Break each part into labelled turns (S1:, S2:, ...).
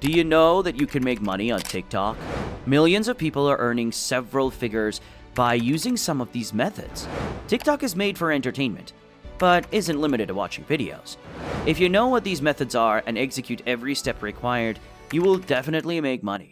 S1: Do you know that you can make money on TikTok? Millions of people are earning several figures by using some of these methods. TikTok is made for entertainment, but isn't limited to watching videos. If you know what these methods are and execute every step required, you will definitely make money.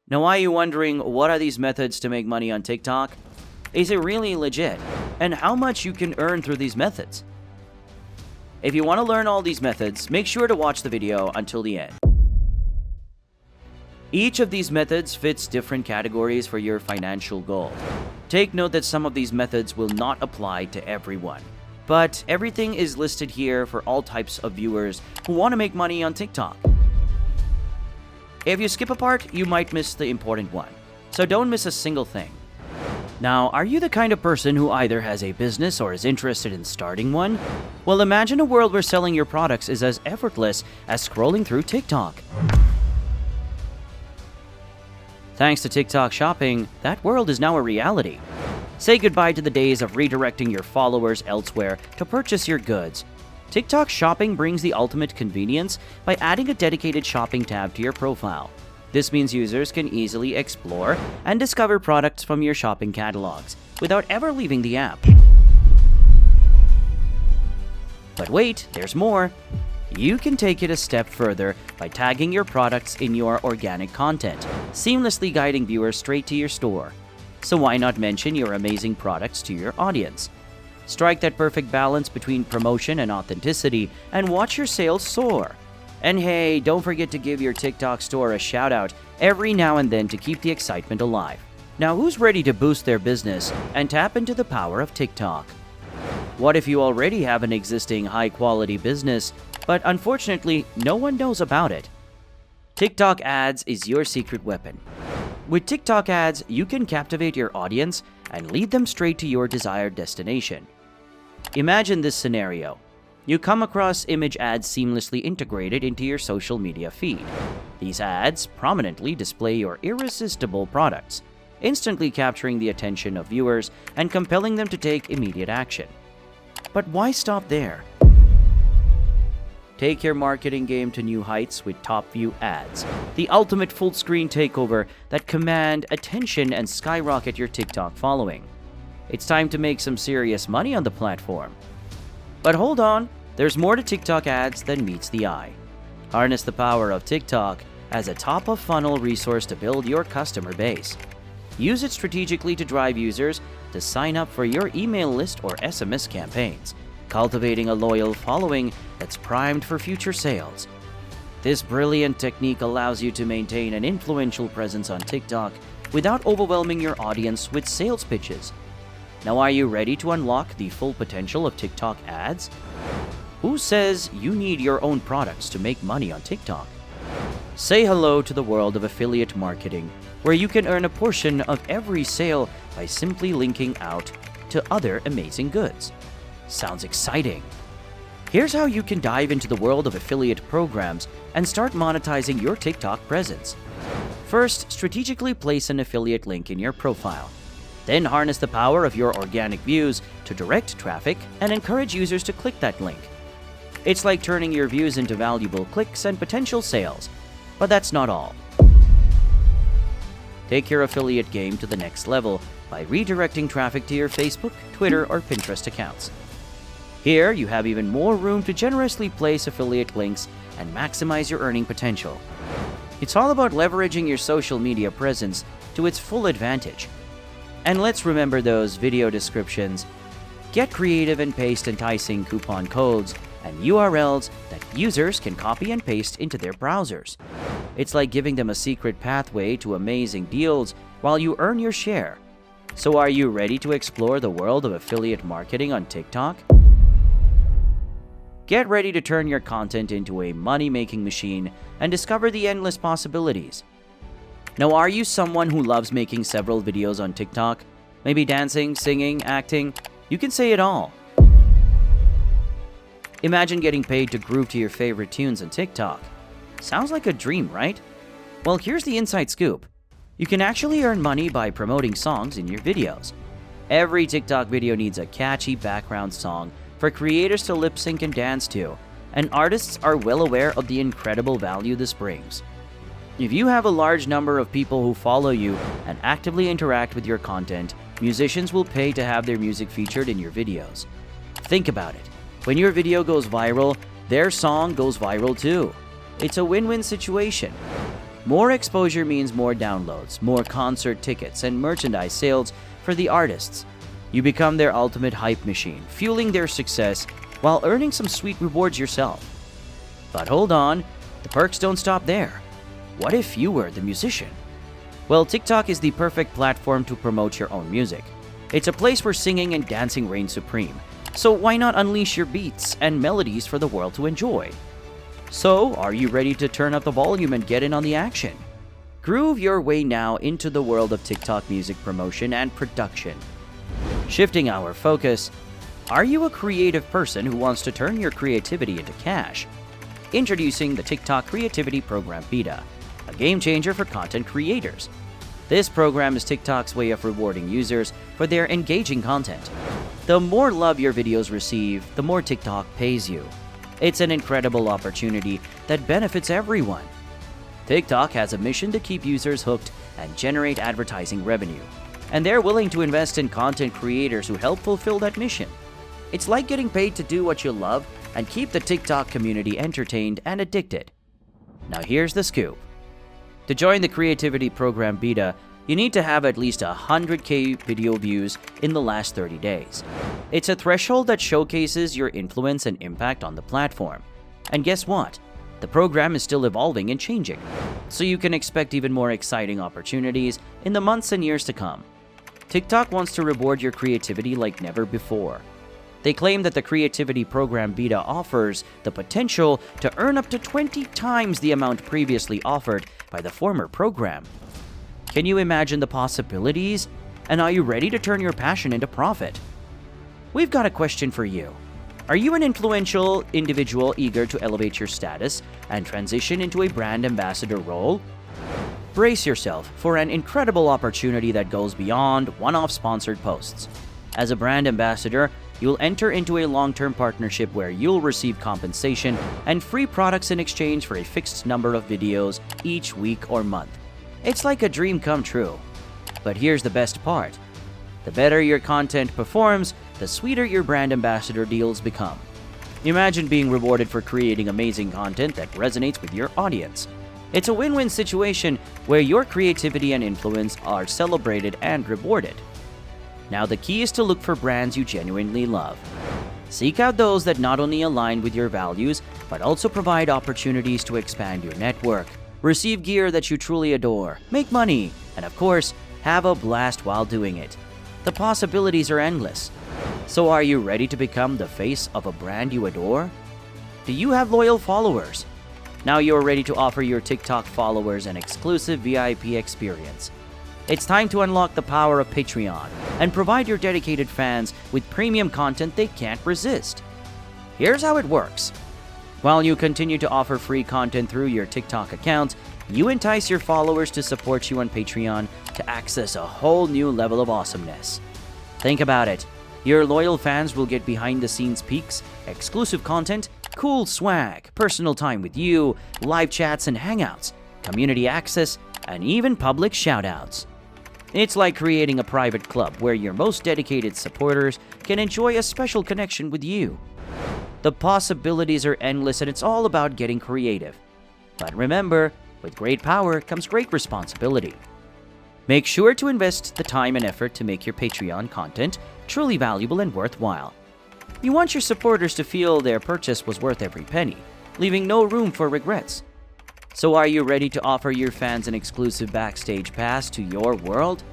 S1: Now, are you wondering what are these methods to make money on TikTok? Is it really legit? And how much you can earn through these methods? If you want to learn all these methods, make sure to watch the video until the end. Each of these methods fits different categories for your financial goal. Take note that some of these methods will not apply to everyone, but everything is listed here for all types of viewers who want to make money on TikTok. If you skip a part, you might miss the important one, so don't miss a single thing. Now, are you the kind of person who either has a business or is interested in starting one? Well, imagine a world where selling your products is as effortless as scrolling through TikTok. Thanks to TikTok shopping, that world is now a reality. Say goodbye to the days of redirecting your followers elsewhere to purchase your goods. TikTok shopping brings the ultimate convenience by adding a dedicated shopping tab to your profile. This means users can easily explore and discover products from your shopping catalogs without ever leaving the app. But wait, there's more. You can take it a step further by tagging your products in your organic content, seamlessly guiding viewers straight to your store. So why not mention your amazing products to your audience? Strike that perfect balance between promotion and authenticity and watch your sales soar. And hey, don't forget to give your TikTok store a shout out every now and then to keep the excitement alive. Now, who's ready to boost their business and tap into the power of TikTok? What if you already have an existing high-quality business, but unfortunately, no one knows about it? TikTok ads is your secret weapon. With TikTok ads, you can captivate your audience and lead them straight to your desired destination. Imagine this scenario. You come across image ads seamlessly integrated into your social media feed. These ads prominently display your irresistible products, instantly capturing the attention of viewers and compelling them to take immediate action. But why stop there? Take your marketing game to new heights with top view ads, the ultimate full-screen takeover that command attention and skyrocket your TikTok following. It's time to make some serious money on the platform. But hold on, there's more to TikTok ads than meets the eye. Harness the power of TikTok as a top-of-funnel resource to build your customer base. Use it strategically to drive users to sign up for your email list or SMS campaigns, cultivating a loyal following that's primed for future sales. This brilliant technique allows you to maintain an influential presence on TikTok without overwhelming your audience with sales pitches. Now, are you ready to unlock the full potential of TikTok ads? Who says you need your own products to make money on TikTok? Say hello to the world of affiliate marketing, where you can earn a portion of every sale by simply linking out to other amazing goods. Sounds exciting. Here's how you can dive into the world of affiliate programs and start monetizing your TikTok presence. First, strategically place an affiliate link in your profile. Then harness the power of your organic views to direct traffic and encourage users to click that link. It's like turning your views into valuable clicks and potential sales. But that's not all. Take your affiliate game to the next level by redirecting traffic to your Facebook, Twitter, or Pinterest accounts. Here, you have even more room to generously place affiliate links and maximize your earning potential. It's all about leveraging your social media presence to its full advantage. And let's remember those video descriptions. Get creative and paste enticing coupon codes and URLs that users can copy and paste into their browsers. It's like giving them a secret pathway to amazing deals while you earn your share. So are you ready to explore the world of affiliate marketing on TikTok? Get ready to turn your content into a money-making machine and discover the endless possibilities. Now, are you someone who loves making several videos on TikTok? Maybe dancing, singing, acting? You can say it all. Imagine getting paid to groove to your favorite tunes on TikTok. Sounds like a dream, right? Well, here's the inside scoop. You can actually earn money by promoting songs in your videos. Every TikTok video needs a catchy background song for creators to lip sync and dance to, and artists are well aware of the incredible value this brings. If you have a large number of people who follow you and actively interact with your content, musicians will pay to have their music featured in your videos. Think about it. When your video goes viral, their song goes viral too. It's a win-win situation. More exposure means more downloads, more concert tickets, and merchandise sales for the artists. You become their ultimate hype machine, fueling their success while earning some sweet rewards yourself. But hold on, the perks don't stop there. What if you were the musician? Well, TikTok is the perfect platform to promote your own music. It's a place where singing and dancing reign supreme. So why not unleash your beats and melodies for the world to enjoy? So, are you ready to turn up the volume and get in on the action? Groove your way now into the world of TikTok music promotion and production. Shifting our focus, are you a creative person who wants to turn your creativity into cash? Introducing the TikTok Creativity Program Beta, a game changer for content creators. This program is TikTok's way of rewarding users for their engaging content. The more love your videos receive, the more TikTok pays you. It's an incredible opportunity that benefits everyone. TikTok has a mission to keep users hooked and generate advertising revenue, and they're willing to invest in content creators who help fulfill that mission. It's like getting paid to do what you love and keep the TikTok community entertained and addicted. Now here's the scoop. To join the Creativity Program Beta, you need to have at least 100K video views in the last 30 days. It's a threshold that showcases your influence and impact on the platform. And guess what? The program is still evolving and changing, so you can expect even more exciting opportunities in the months and years to come. TikTok wants to reward your creativity like never before. They claim that the Creativity Program Beta offers the potential to earn up to 20 times the amount previously offered by the former program. Can you imagine the possibilities? And are you ready to turn your passion into profit? We've got a question for you. Are you an influential individual eager to elevate your status and transition into a brand ambassador role? Brace yourself for an incredible opportunity that goes beyond one-off sponsored posts. As a brand ambassador, you'll enter into a long-term partnership where you'll receive compensation and free products in exchange for a fixed number of videos each week or month. It's like a dream come true. But here's the best part. The better your content performs, the sweeter your brand ambassador deals become. Imagine being rewarded for creating amazing content that resonates with your audience. It's a win-win situation where your creativity and influence are celebrated and rewarded. Now the key is to look for brands you genuinely love. Seek out those that not only align with your values, but also provide opportunities to expand your network, receive gear that you truly adore, make money, and of course, have a blast while doing it. The possibilities are endless. So are you ready to become the face of a brand you adore? Do you have loyal followers? Now you're ready to offer your TikTok followers an exclusive VIP experience. It's time to unlock the power of Patreon and provide your dedicated fans with premium content they can't resist. Here's how it works. While you continue to offer free content through your TikTok account, you entice your followers to support you on Patreon to access a whole new level of awesomeness. Think about it. Your loyal fans will get behind-the-scenes peeks, exclusive content, cool swag, personal time with you, live chats and hangouts, community access, and even public shoutouts. It's like creating a private club where your most dedicated supporters can enjoy a special connection with you. The possibilities are endless and it's all about getting creative. But remember, with great power comes great responsibility. Make sure to invest the time and effort to make your Patreon content truly valuable and worthwhile. You want your supporters to feel their purchase was worth every penny, leaving no room for regrets. So are you ready to offer your fans an exclusive backstage pass to your world?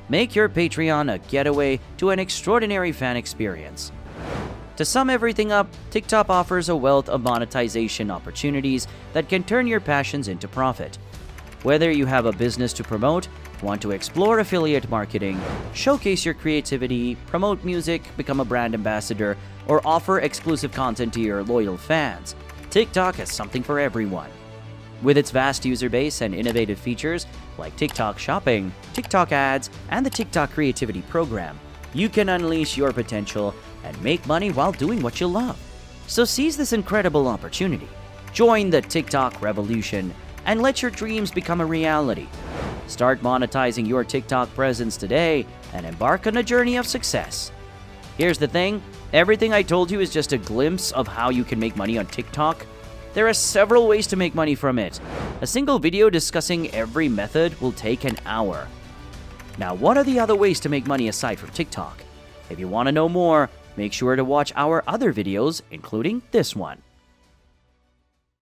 S1: Make your Patreon a getaway to an extraordinary fan experience. To sum everything up, TikTok offers a wealth of monetization opportunities that can turn your passions into profit. Whether you have a business to promote, want to explore affiliate marketing, showcase your creativity, promote music, become a brand ambassador, or offer exclusive content to your loyal fans, TikTok has something for everyone. With its vast user base and innovative features like TikTok Shopping, TikTok Ads, and the TikTok Creativity Program, you can unleash your potential and make money while doing what you love. So seize this incredible opportunity. Join the TikTok revolution and let your dreams become a reality. Start monetizing your TikTok presence today and embark on a journey of success. Here's the thing, everything I told you is just a glimpse of how you can make money on TikTok. There are several ways to make money from it. A single video discussing every method will take an hour. Now, what are the other ways to make money aside from TikTok? If you want to know more, make sure to watch our other videos, including this one.